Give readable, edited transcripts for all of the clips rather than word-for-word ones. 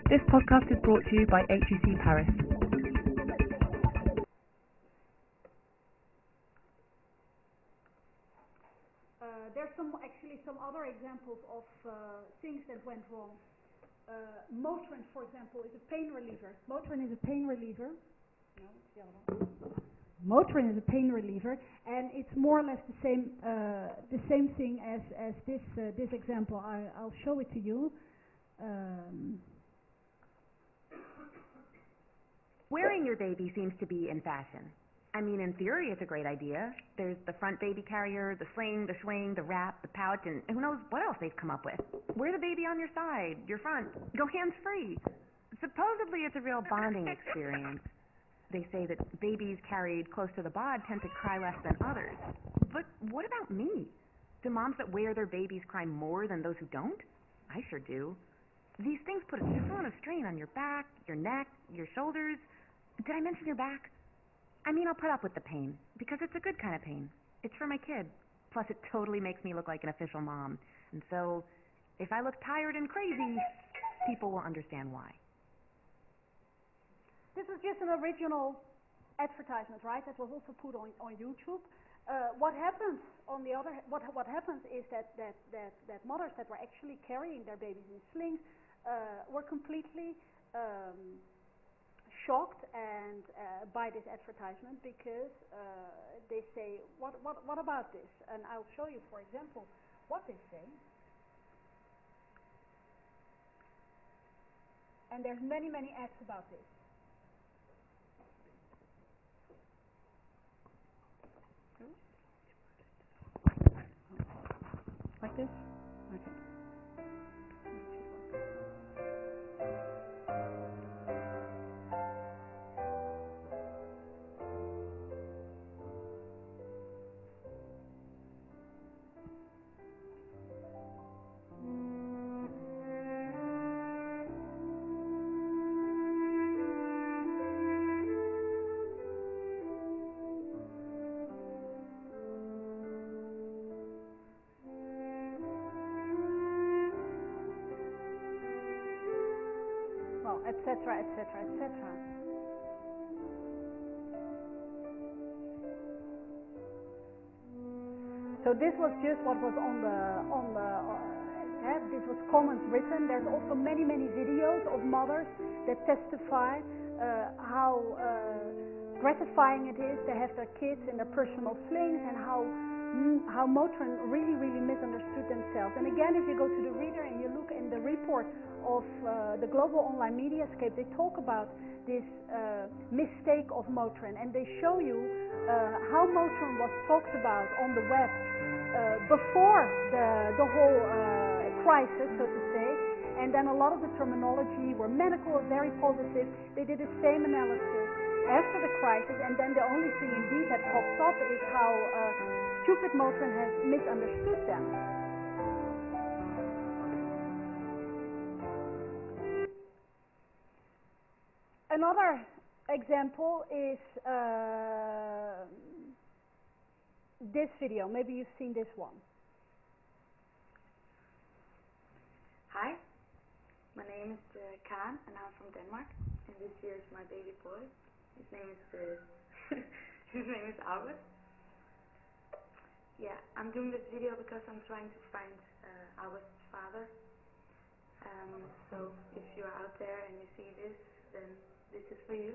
This podcast is brought to you by HEC Paris. There's actually some other examples of things that went wrong. Motrin, for example, is a pain reliever. Motrin is a pain reliever. No, it's the other one. Motrin is a pain reliever, and it's more or less the same thing as this example. I'll show it to you. Wearing your baby seems to be in fashion. I mean, in theory, it's a great idea. There's the front baby carrier, the sling, the swing, the wrap, the pouch, and who knows what else they've come up with. Wear the baby on your side, your front, go hands-free. Supposedly, it's a real bonding experience. They say that babies carried close to the bod tend to cry less than others. But what about me? Do moms that wear their babies cry more than those who don't? I sure do. These things put a ton of strain on your back, your neck, your shoulders. Did I mention your back? I mean, I'll put up with the pain, because it's a good kind of pain. It's for my kid. Plus, it totally makes me look like an official mom. And so, if I look tired and crazy, people will understand why. This is just an original advertisement, right? That was also put on YouTube. What happens on the other? What happens is that mothers that were actually carrying their babies in slings were completely shocked and by this advertisement, because they say, what about this? And I'll show you, for example, what they say. And there's many ads about this. Like this? Okay. Etc., etc., etc. So this was just what was on the this was comments written. There's also many videos of mothers that testify how gratifying it is to have their kids in their personal slings, and how Motrin really misunderstood themselves. And again, if you go to the reader and you look in the report of the global online mediascape, they talk about this mistake of Motrin, and they show you how Motrin was talked about on the web before the whole crisis, so to say, and then a lot of the terminology were medical, very positive. They did the same analysis after the crisis, and then the only thing indeed that pops up is how stupid Motrin has misunderstood them. Another example is this video. Maybe you've seen this one. Hi, my name is Karen, and I'm from Denmark. And this here is my baby boy. His name is his name is August. Yeah, I'm doing this video because I'm trying to find August's father. So if you're out there and you see this, then this is for you.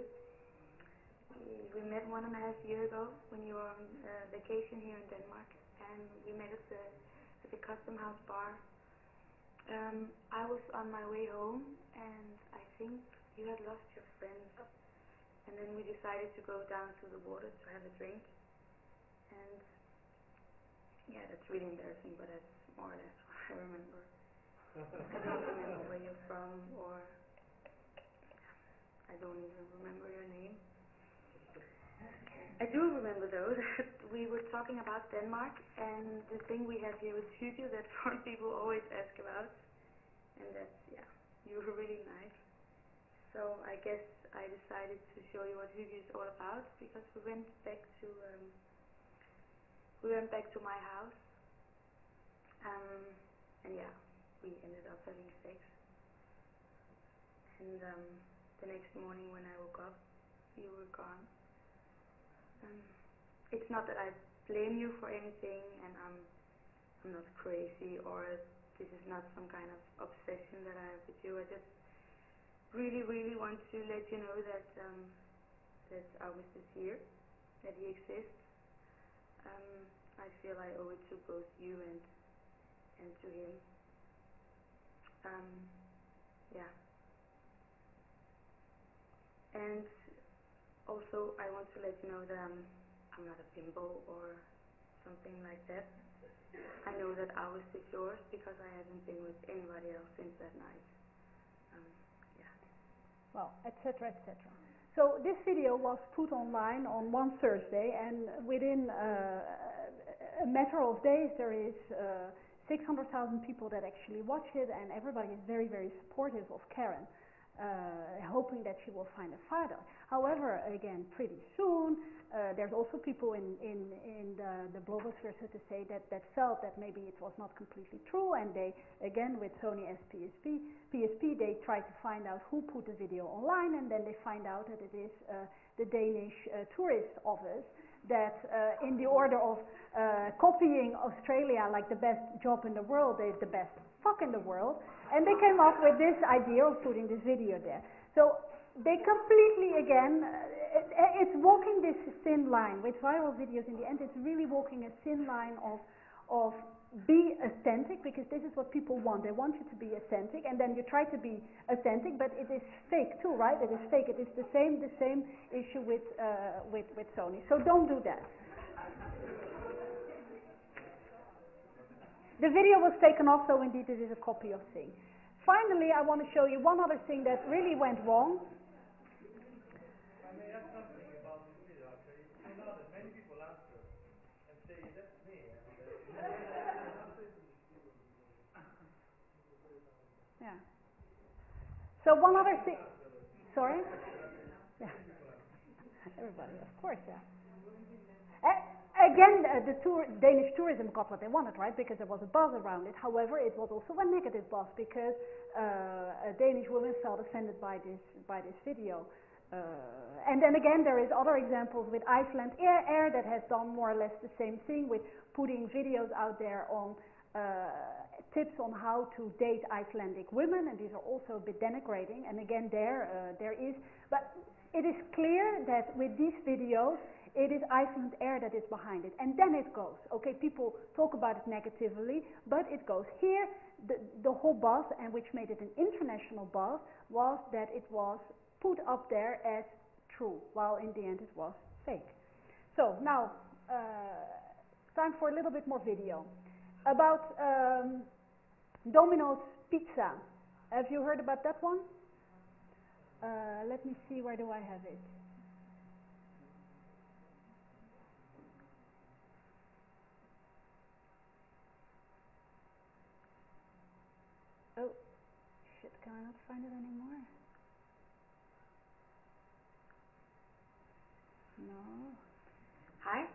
We met 1.5 years ago when you were on vacation here in Denmark, and we met at the Custom House bar. I was on my way home, and I think you had lost your friend, and then we decided to go down to the water to have a drink. And yeah, that's really embarrassing, but that's more or less what I remember. I don't remember where you're from, or I don't even remember your name. I do remember though that we were talking about Denmark, and the thing we have here is Hygge that foreign people always ask about, and that's, yeah, you were really nice. So I guess I decided to show you what Hygge is all about, because we went back to my house, and yeah, we ended up having sex. and the next morning when I woke up, you were gone. It's not that I blame you for anything, and I'm not crazy, or this is not some kind of obsession that I have with you. I just really, really want to let you know that that August is here, that he exists. I feel I owe it to both you and to him. Yeah. And also, I want to let you know that I'm not a bimbo or something like that. I know that August is yours because I haven't been with anybody else since that night. Yeah. Well, etc., etc. So this video was put online on one Thursday, and within a matter of days there is 600,000 people that actually watch it, and everybody is very, very supportive of Karen, hoping that she will find a father. However, again, pretty soon there's also people in the blogosphere, so to say, that felt that maybe it was not completely true, and they, again, with Sony as PSP, they try to find out who put the video online, and then they find out that it is the Danish tourist office that in the order of copying Australia like the best job in the world, they're the best fuck in the world, and they came up with this idea of putting this video there. So they completely, again, it's walking this thin line. With viral videos, in the end, it's really walking a thin line of be authentic, because this is what people want. They want you to be authentic, and then you try to be authentic, but it is fake too, right? It is fake. It is the same issue with Sony. So don't do that. The video was taken off, so indeed it is a copy of thing. Finally, I want to show you one other thing that really went wrong. I may add something about this video, actually. You know that many people answer and say, that's me. Yeah. So one other thing. Sorry? Yeah. Everybody, of course, yeah. Again, the Danish tourism got what they wanted, right? Because there was a buzz around it. However, it was also a negative buzz because Danish women felt offended by this video. And then again, there is other examples with Iceland Air that has done more or less the same thing with putting videos out there on tips on how to date Icelandic women, and these are also a bit denigrating. And again, there is, but it is clear that with these videos, it is Iceland Air that is behind it, and then it goes. Okay, people talk about it negatively, but it goes here. The whole buzz, and which made it an international buzz, was that it was put up there as true, while in the end it was fake. So now, time for a little bit more video about Domino's Pizza. Have you heard about that one? Let me see, where do I have it? Oh, shit, can I not find it anymore? No. Hi,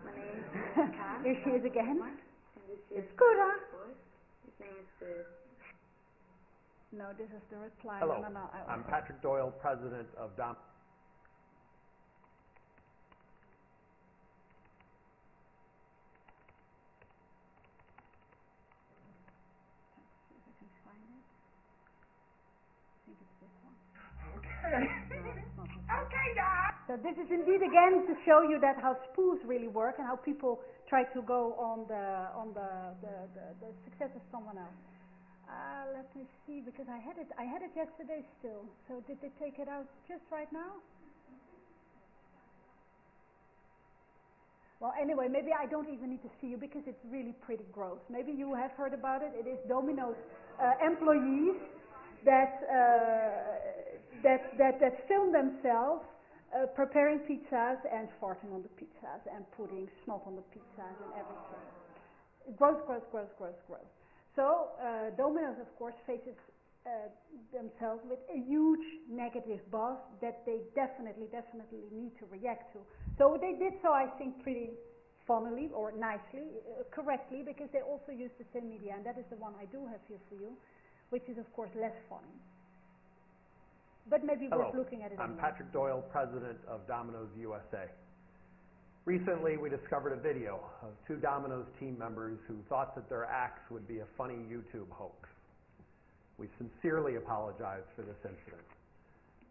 my name is Karen. Here she is again. And this is It's good, huh? His name is No, this is the reply. Hello, No, I'm Patrick Doyle, president of Dom. Okay, guys. So this is indeed again to show you that how spoofs really work and how people try to go on the success of someone else. Let me see, because I had it yesterday still. So did they take it out just right now? Well, anyway, maybe I don't even need to see you because it's really pretty gross. Maybe you have heard about it. It is Domino's employees that film themselves preparing pizzas and farting on the pizzas and putting snot on the pizzas and everything. Gross, gross, gross, gross, gross. So Domino's, of course, faces themselves with a huge negative buzz that they definitely need to react to. So they did so, I think, pretty funnily or nicely, correctly, because they also used the same media, and that is the one I do have here for you, which is, of course, less funny. but maybe Hello, worth looking at it I'm anyway. Patrick Doyle, President of Domino's USA. Recently, we discovered a video of two Domino's team members who thought that their acts would be a funny YouTube hoax. We sincerely apologize for this incident.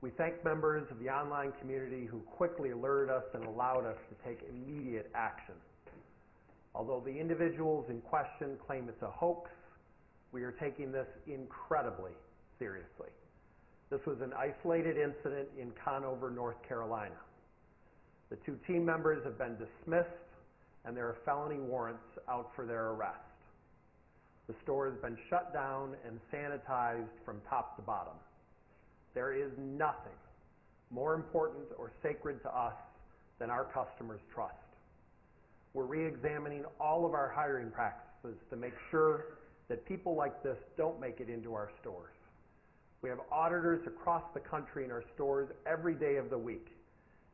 We thank members of the online community who quickly alerted us and allowed us to take immediate action. Although the individuals in question claim it's a hoax, we are taking this incredibly seriously. This was an isolated incident in Conover, North Carolina. The two team members have been dismissed, and there are felony warrants out for their arrest. The store has been shut down and sanitized from top to bottom. There is nothing more important or sacred to us than our customers' trust. We're re-examining all of our hiring practices to make sure that people like this don't make it into our stores. We have auditors across the country in our stores every day of the week,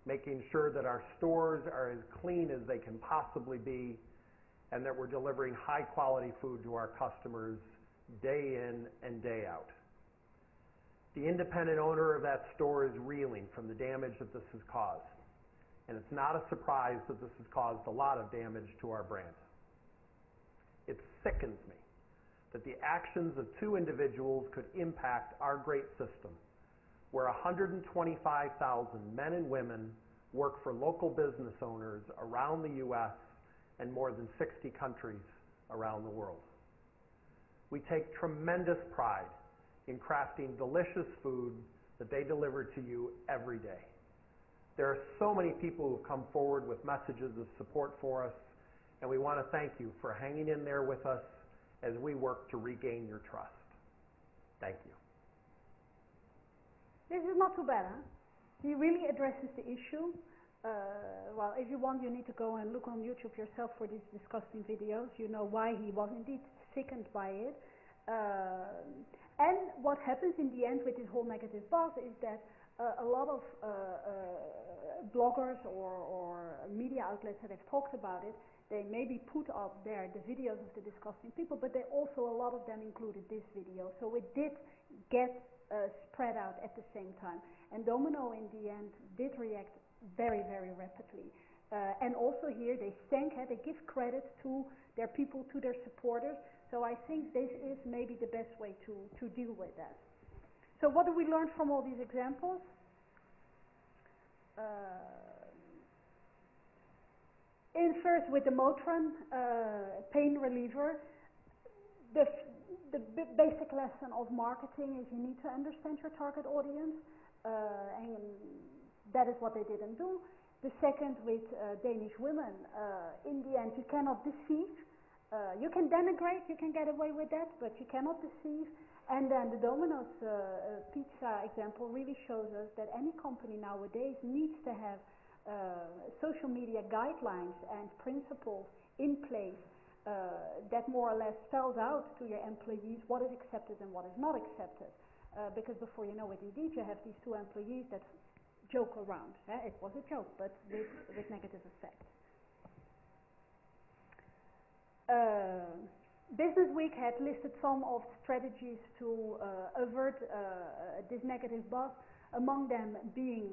making sure that our stores are as clean as they can possibly be and that we're delivering high-quality food to our customers day in and day out. The independent owner of that store is reeling from the damage that this has caused, and it's not a surprise that this has caused a lot of damage to our brand. It sickens me that the actions of two individuals could impact our great system, where 125,000 men and women work for local business owners around the U.S. and more than 60 countries around the world. We take tremendous pride in crafting delicious food that they deliver to you every day. There are so many people who have come forward with messages of support for us, and we want to thank you for hanging in there with us as we work to regain your trust. Thank you. This is not too bad, huh? He really addresses the issue. Well, if you want, you need to go and look on YouTube yourself for these disgusting videos. You know why he was indeed sickened by it. And what happens in the end with this whole negative buzz is that a lot of bloggers or media outlets that have talked about it, they maybe put up there the videos of the disgusting people, but they also, a lot of them included this video. So it did get spread out at the same time. And Domino in the end did react very, very rapidly. And also here they they give credit to their people, to their supporters. So I think this is maybe the best way to deal with that. So what do we learn from all these examples? In first with the Motrin pain reliever, the basic lesson of marketing is you need to understand your target audience, and that is what they didn't do. The second with Danish women, in the end you cannot deceive. You can denigrate, you can get away with that, but you cannot deceive. And then the Domino's pizza example really shows us that any company nowadays needs to have social media guidelines and principles in place that more or less spells out to your employees what is accepted and what is not accepted. Because before you know it, indeed, you have these two employees that joke around. It was a joke, but with negative effect. Business Week had listed some of strategies to avert this negative buzz, among them being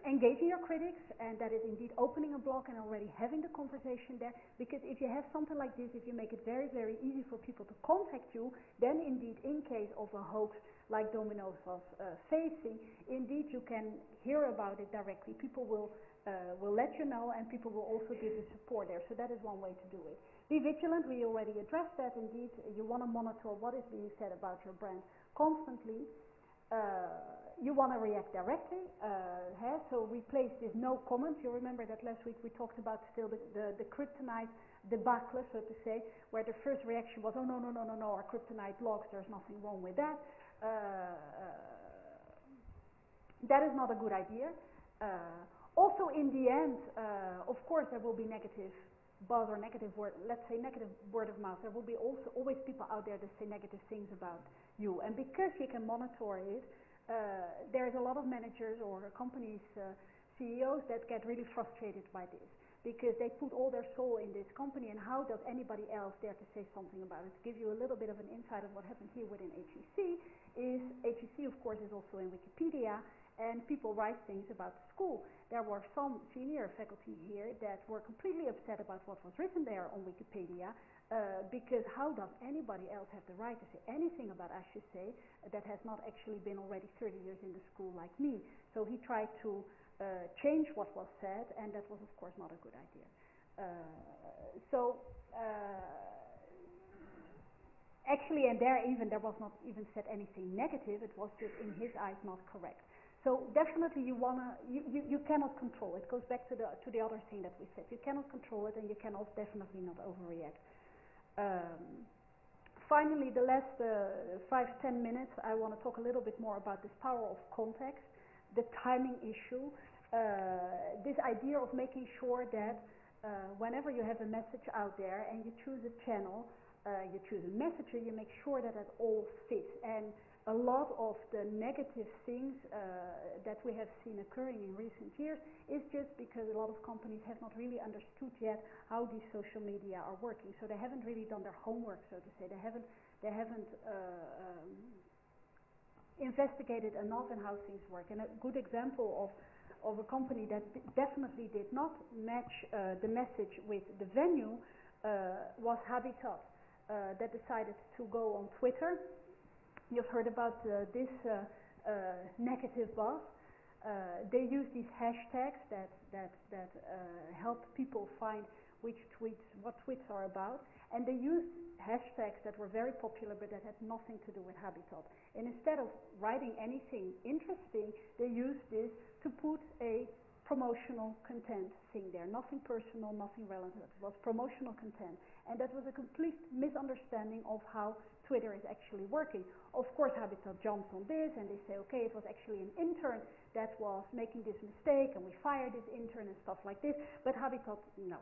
engaging your critics, and that is indeed opening a blog and already having the conversation there, because if you have something like this, if you make it very, very easy for people to contact you, then indeed in case of a hoax like Domino's was facing, indeed you can hear about it directly. People will let you know, and people will also give you support there. So that is one way to do it. Be vigilant, we already addressed that. Indeed, you want to monitor what is being said about your brand constantly. You want to react directly, so replace this no comment. You remember that last week we talked about still the kryptonite debacle, so to say, where the first reaction was, oh no, our kryptonite logs, there's nothing wrong with that. That is not a good idea. Also in the end, of course there will be negative buzz or negative word, let's say negative word of mouth. There will be also always people out there that say negative things about you, and because you can monitor it, there's a lot of managers or companies, CEOs that get really frustrated by this, because they put all their soul in this company, and how does anybody else dare to say something about it? To give you a little bit of an insight of what happened here within HEC, is HEC of course course, is also in Wikipedia, and people write things about the school. There were some senior faculty here that were completely upset about what was written there on Wikipedia, because how does anybody else have the right to say anything about HEC that has not actually been already 30 years in the school like me? So he tried to change what was said, and that was of course not a good idea. Actually, and there was not even said anything negative. It was just in his eyes not correct. So definitely you cannot control it. It goes back to the other thing that we said. You cannot control it, and you cannot definitely not overreact. Finally, the last 5-10 minutes, I want to talk a little bit more about this power of context, the timing issue, this idea of making sure that whenever you have a message out there and you choose a channel, you choose a messenger, you make sure that it all fits. And a lot of the negative things that we have seen occurring in recent years is just because a lot of companies have not really understood yet how these social media are working. So they haven't really done their homework, so to say. They haven't investigated enough in how things work. And a good example of a company that definitely did not match the message with the venue was Habitat, that decided to go on Twitter. You've heard about this negative buzz. They use these hashtags that help people find what tweets are about, and they used hashtags that were very popular but that had nothing to do with Habitat. And instead of writing anything interesting, they used this to put a promotional content thing there. Nothing personal, nothing relevant. It was promotional content. And that was a complete misunderstanding of how Twitter is actually working. Of course, Habitat jumps on this and they say, okay, it was actually an intern that was making this mistake and we fired this intern and stuff like this. But Habitat, no.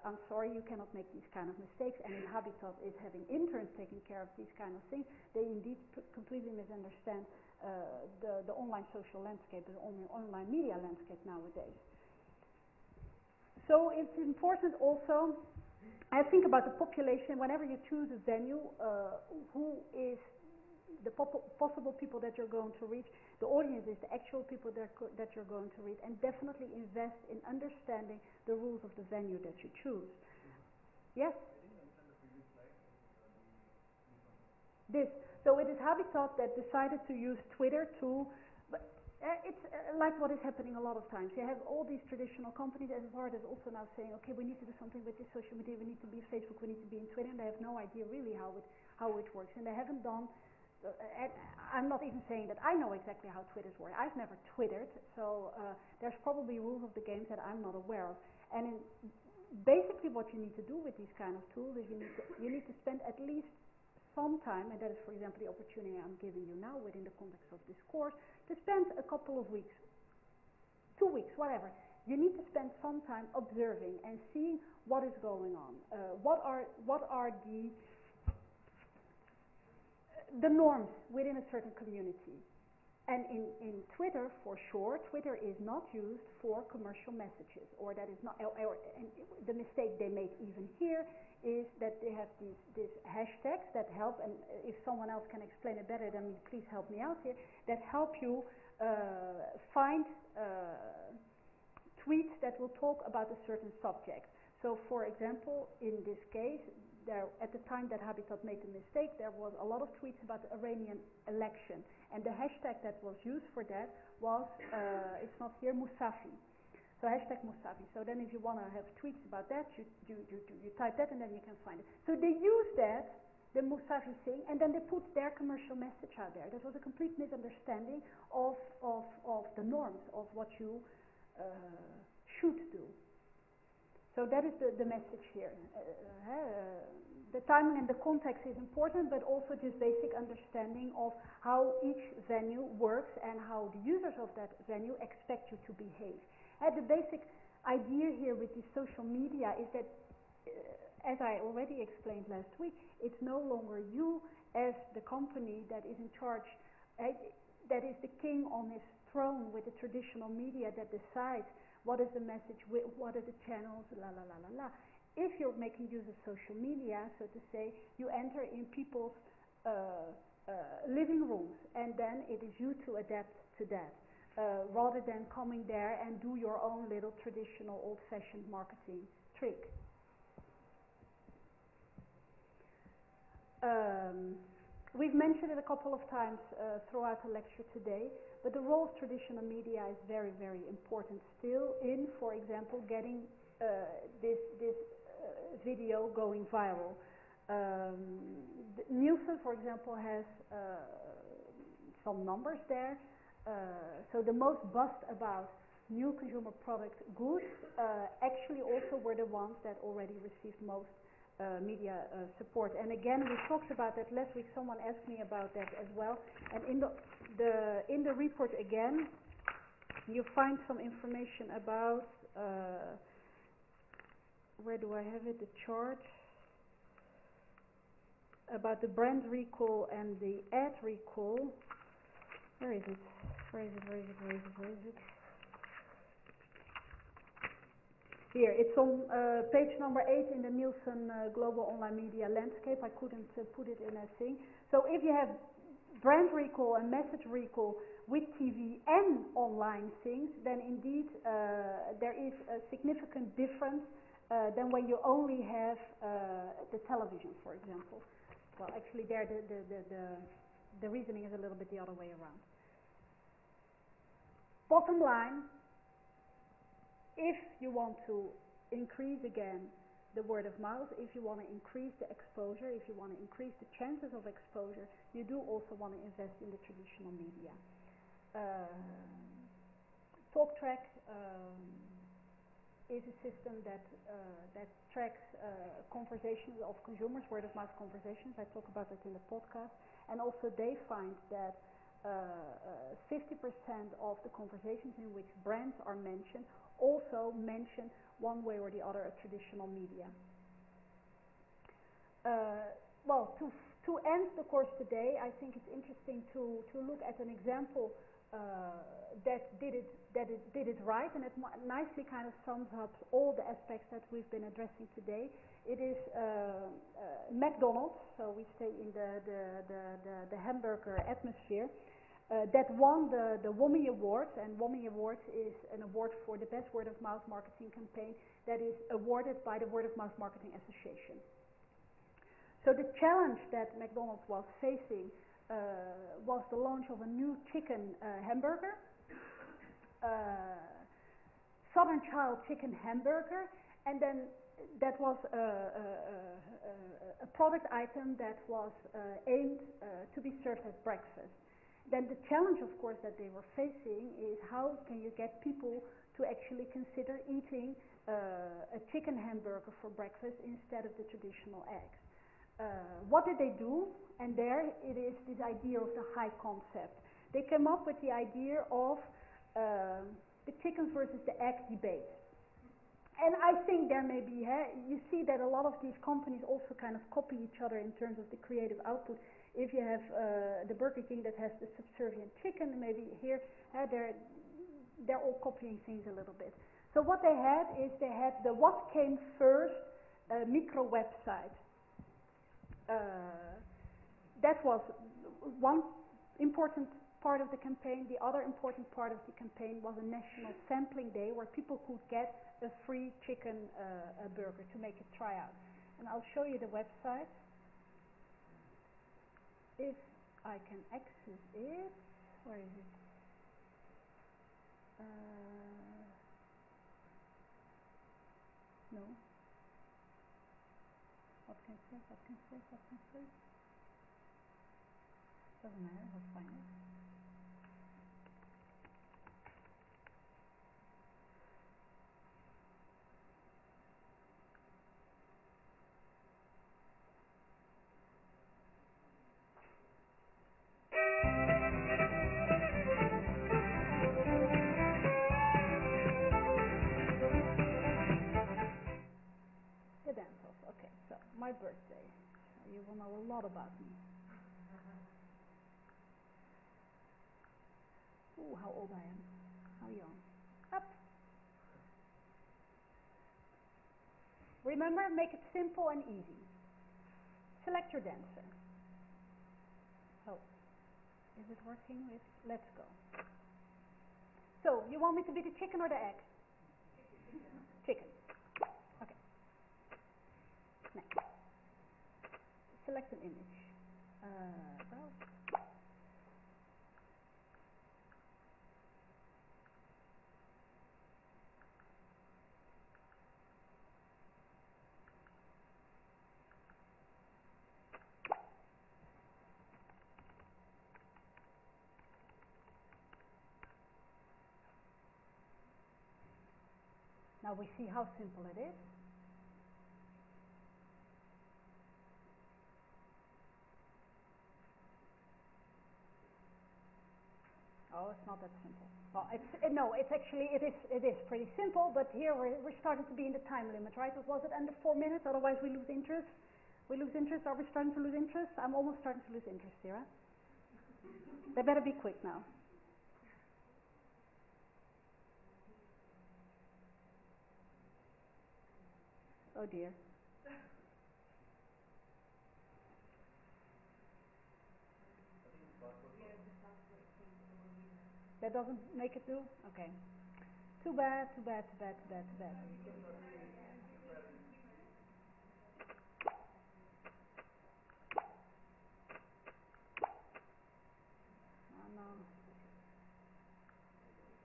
I'm sorry, you cannot make these kind of mistakes. And if Habitat is having interns taking care of these kind of things, they indeed completely misunderstand the online social landscape, the online media landscape nowadays. So it's important also, I think about the population. Whenever you choose a venue, who is the possible people that you're going to reach, the audience is the actual people that you're going to reach, and definitely invest in understanding the rules of the venue that you choose. Yes? This. So it is Habitat that decided to use Twitter to, it's like what is happening a lot of times. You have all these traditional companies, as Bart is also now saying, okay, we need to do something with this social media, we need to be Facebook, we need to be in Twitter, and they have no idea really how it works, and they haven't done. I'm not even saying that I know exactly how Twitters work. I've never Twittered, so there's probably rules of the game that I'm not aware of. And basically what you need to do with these kind of tools is you need to spend at least some time, and that is, for example, the opportunity I'm giving you now within the context of this course, to spend a couple of weeks, 2 weeks, whatever. You need to spend some time observing and seeing what is going on. What are the norms within a certain community? And in Twitter, for sure, Twitter is not used for commercial messages, or that is not. And the mistake they make even here is that they have these hashtags that help. And if someone else can explain it better than me, please help me out here. That help you find tweets that will talk about a certain subject. So, for example, in this case, at the time that Habitat made the mistake, there was a lot of tweets about the Iranian election, and the hashtag that was used for that was, it's not here, Musafi. So hashtag Musafi. So then if you want to have tweets about that, you type that and then you can find it. So they use that, the Musafi thing, and then they put their commercial message out there. That was a complete misunderstanding of the norms of what you should do. So that is the message here. The timing and the context is important, but also just basic understanding of how each venue works and how the users of that venue expect you to behave. The basic idea here with this social media is that, as I already explained last week, it's no longer you as the company that is in charge, that is the king on his throne with the traditional media that decides what is the message, what are the channels, la la la la la. If you're making use of social media, so to say, you enter in people's living rooms, and then it is you to adapt to that, rather than coming there and do your own little traditional old-fashioned marketing trick. We've mentioned it a couple of times throughout the lecture today, but the role of traditional media is very, very important still in, for example, getting this video going viral. Nielsen, for example, has some numbers there. So the most buzzed about new consumer product goods actually also were the ones that already received most media support. And again, we talked about that last week. Someone asked me about that as well. And in the report again, you find some information about where do I have it? The chart about the brand recall and the ad recall. Where is it? Where is it? Here, it's on page number 8 in the Nielsen Global Online Media Landscape. I couldn't put it in a thing. So if you have brand recall and message recall with TV and online things, then indeed there is a significant difference than when you only have the television, for example. Well, actually there the reasoning is a little bit the other way around. Bottom line, if you want to increase again the word of mouth, if you want to increase the exposure, if you want to increase the chances of exposure, you do also want to invest in the traditional media. TalkTrack is a system that tracks conversations of consumers, word of mouth conversations. I talk about that in the podcast. And also they find that 50% of the conversations in which brands are mentioned also mention one way or the other a traditional media. Well, to end the course today, I think it's interesting to look at an example that did it right, and it nicely kind of sums up all the aspects that we've been addressing today. It is McDonald's, so we stay in the hamburger atmosphere, that won the WOMI Award, and WOMI Award is an award for the best word of mouth marketing campaign that is awarded by the Word of Mouth Marketing Association. So the challenge that McDonald's was facing was the launch of a new chicken hamburger, Southern Child chicken hamburger, and then that was a product item that was aimed to be served at breakfast. Then the challenge, of course, that they were facing is how can you get people to actually consider eating a chicken hamburger for breakfast instead of the traditional eggs. What did they do? And there it is this idea of the high concept. They came up with the idea of the chicken versus the egg debate. And I think there may be, you see that a lot of these companies also kind of copy each other in terms of the creative output. If you have the Burger King that has the subservient chicken, maybe here they're all copying things a little bit. So what they had is they had the what came first micro website. That was one important part of the campaign. The other important part of the campaign was a national sampling day where people could get a free chicken burger to make a tryout. And I'll show you the website. If I can access it, where is it? No. What can say? Doesn't matter, we'll find it. Okay, so my birthday. You will know a lot about me. Ooh, how old I am. How young. Up. Remember, make it simple and easy. Select your dancer. So, is it working? Let's go. So, you want me to be the chicken or the egg? Chicken. Okay. Next. Select an image. Browse. Now we see how simple it is. Oh, it's not that simple. Well, it's actually it is pretty simple, but here we're starting to be in the time limit, right? Was it under 4 minutes? Otherwise we lose interest. We lose interest. Are we starting to lose interest? I'm almost starting to lose interest here. Huh? They better be quick now. Oh dear. That doesn't make it do? Okay. Too bad, too bad, too bad, too bad, too bad. Oh no.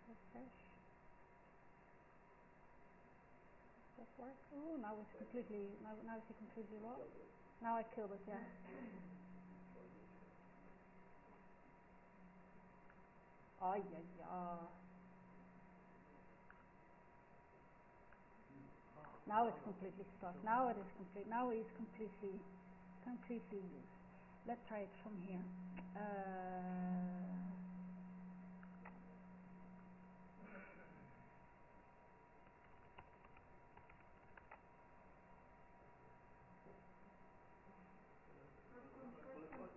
Refresh. Does that work? Oh, now it's completely, now it's completely lost. Now I killed it, yeah. Oh, yeah. Now it's completely stuck. Now it is complete. Now it's completely loose. Let's try it from here.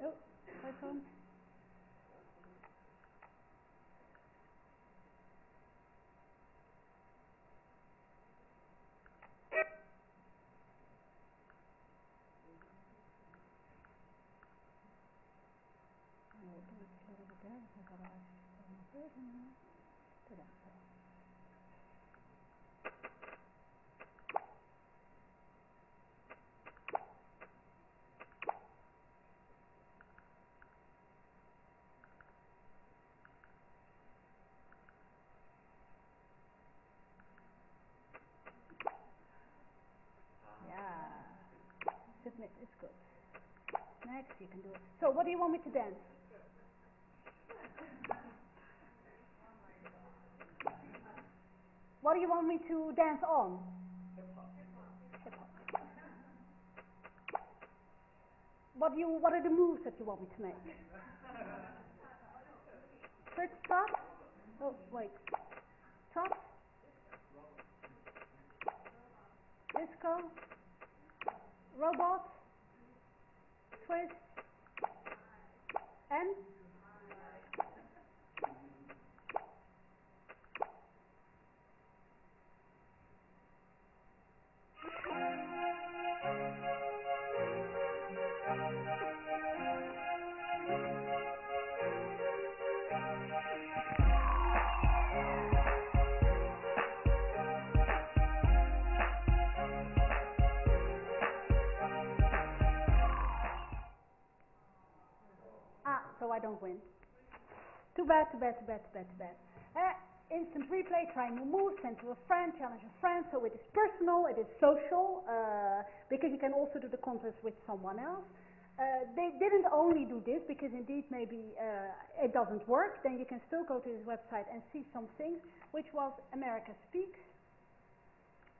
Oh, first one. Submit is good. Next, you can do it. So, what do you want me to dance? What do you want me to dance on? Hip-hop. What are the moves that you want me to make? First stop. Oh, wait. Top. Disco. Robot. Twist. And so I don't win. Too bad, too bad, too bad, too bad, too bad. Instant replay, try new moves, send to a friend, challenge a friend, so it is personal, it is social, because you can also do the contest with someone else. They didn't only do this, because indeed maybe it doesn't work, then you can still go to his website and see some things, which was America Speaks.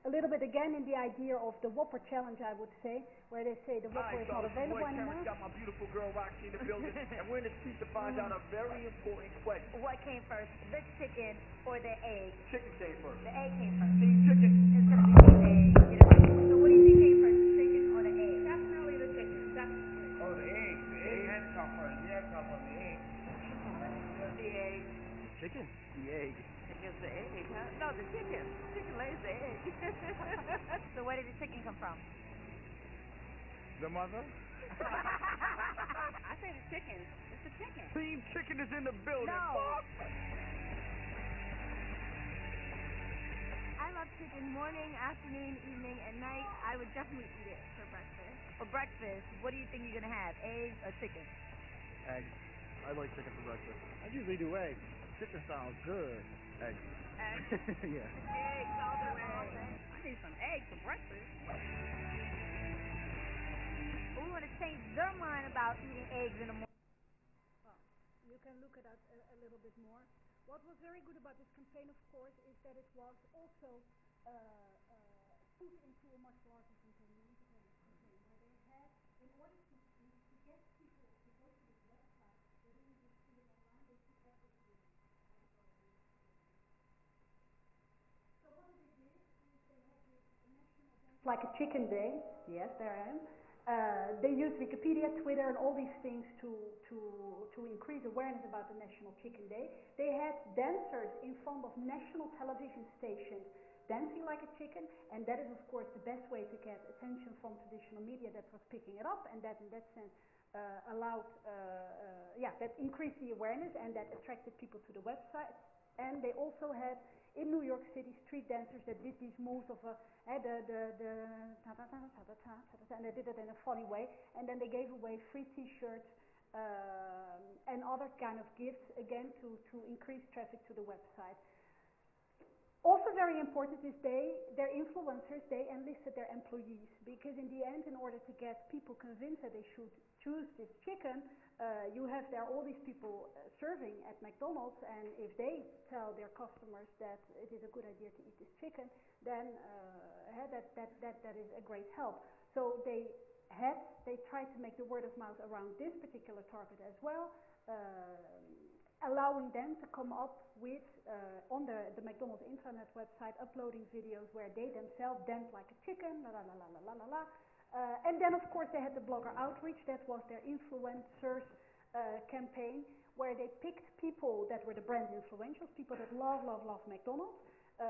A little bit again in the idea of the Whopper challenge, I would say, where they say the Whopper is not available anymore. Got my beautiful girl Roxy in the building, and we're in the street to find out a very important question. What came first, the chicken or the egg? Chicken came first. The egg came first. See, chicken. It's going to be the egg. So what do you think came first, the chicken or the egg? Definitely the chicken. Definitely. Oh, the egg. The egg had to come first. The egg come from the egg. The egg. Chicken? The egg. It's the egg, huh? No, the chicken. Chicken lays the egg. So where did the chicken come from? The mother? I say the chicken. It's the chicken. Team Chicken is in the building. No. I love chicken morning, afternoon, evening, and night. I would definitely eat it for breakfast. For breakfast, what do you think you're going to have? Eggs or chicken? Eggs. I like chicken for breakfast. I usually do eggs. Chicken sounds good. Eggs. Eggs? Yeah. Eggs all the way. I need some eggs for breakfast. We want to change their mind about eating eggs in the morning. Well, you can look at that a little bit more. What was very good about this campaign, of course, is that it was also put into a much larger campaign, where they had, in order to get people to go to this website, they didn't just see it online, they put everything in. So what they did is they had this national event, like a chicken day. Yes, there I am. They used Wikipedia, Twitter, and all these things to increase awareness about the National Chicken Day. They had dancers in front of national television stations dancing like a chicken, and that is, of course, the best way to get attention from traditional media that was picking it up, and that, in that sense, allowed, that increased the awareness, and that attracted people to the website. And they also had, in New York City, street dancers that did these moves of and they did it in a funny way, and then they gave away free T-shirts and other kind of gifts, again, to increase traffic to the website. Also very important is their influencers, they enlisted their employees, because in the end, in order to get people convinced that they should choose this chicken, you have there all these people serving at McDonald's, and if they tell their customers that it is a good idea to eat this chicken, then that is a great help. So they tried to make the word of mouth around this particular target as well, allowing them to come up with, on the McDonald's intranet website, uploading videos where they themselves dance like a chicken, and then, of course, they had the blogger outreach. That was their influencers campaign, where they picked people that were the brand influentials, people that love McDonald's,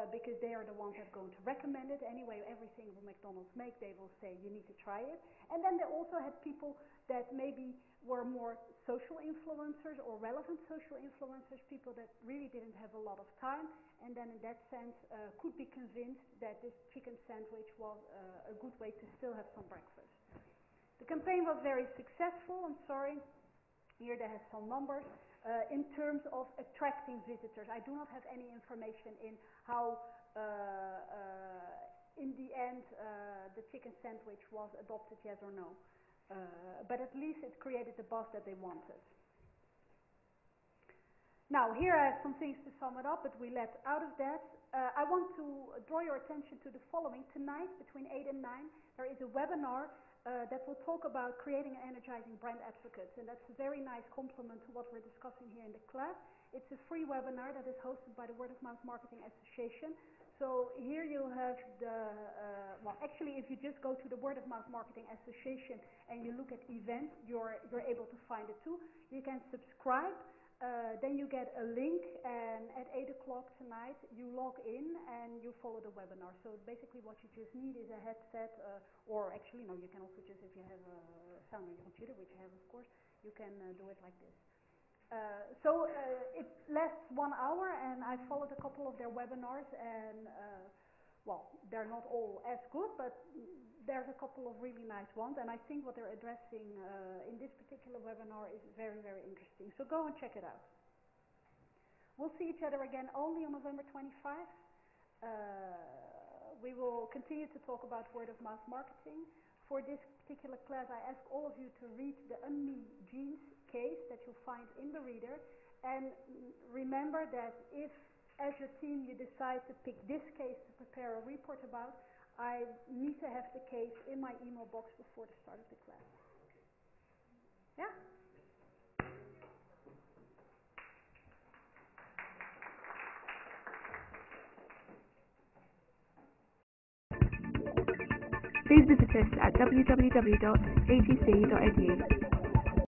because they are the ones that are going to recommend it. Anyway, everything McDonald's make, they will say, you need to try it. And then they also had people that maybe were more social influencers or relevant social influencers, people that really didn't have a lot of time, and then in that sense could be convinced that this chicken sandwich was a good way to still have some breakfast. The campaign was very successful. I'm sorry, here they have some numbers. In terms of attracting visitors, I do not have any information in how in the end the chicken sandwich was adopted, yes or no. But at least it created the buzz that they wanted. Now, here I have some things to sum it up, but we let out of that. I want to draw your attention to the following. Tonight, between 8 and 9, there is a webinar that will talk about creating and energizing brand advocates, and that's a very nice complement to what we're discussing here in the class. It's a free webinar that is hosted by the Word of Mouth Marketing Association. So here you'll have the, well, actually, if you just go to the Word of Mouth Marketing Association and you look at events, you're able to find it too. You can subscribe. Then you get a link, and at 8 o'clock tonight you log in and you follow the webinar. So basically what you just need is a headset, or actually no, you can also just, if you have a sound on your computer, which you have of course, you can do it like this. So it lasts 1 hour, and I followed a couple of their webinars, and well, they're not all as good, but there's a couple of really nice ones, and I think what they're addressing in this particular webinar is very, very interesting. So go and check it out. We'll see each other again only on November 25. We will continue to talk about word of mouth marketing. For this particular class, I ask all of you to read the Unme Jeans case that you'll find in the reader, and remember that if, as your team, you decide to pick this case to prepare a report about, I need to have the case in my email box before the start of the class. Yeah? Please visit us at www.atc.edu.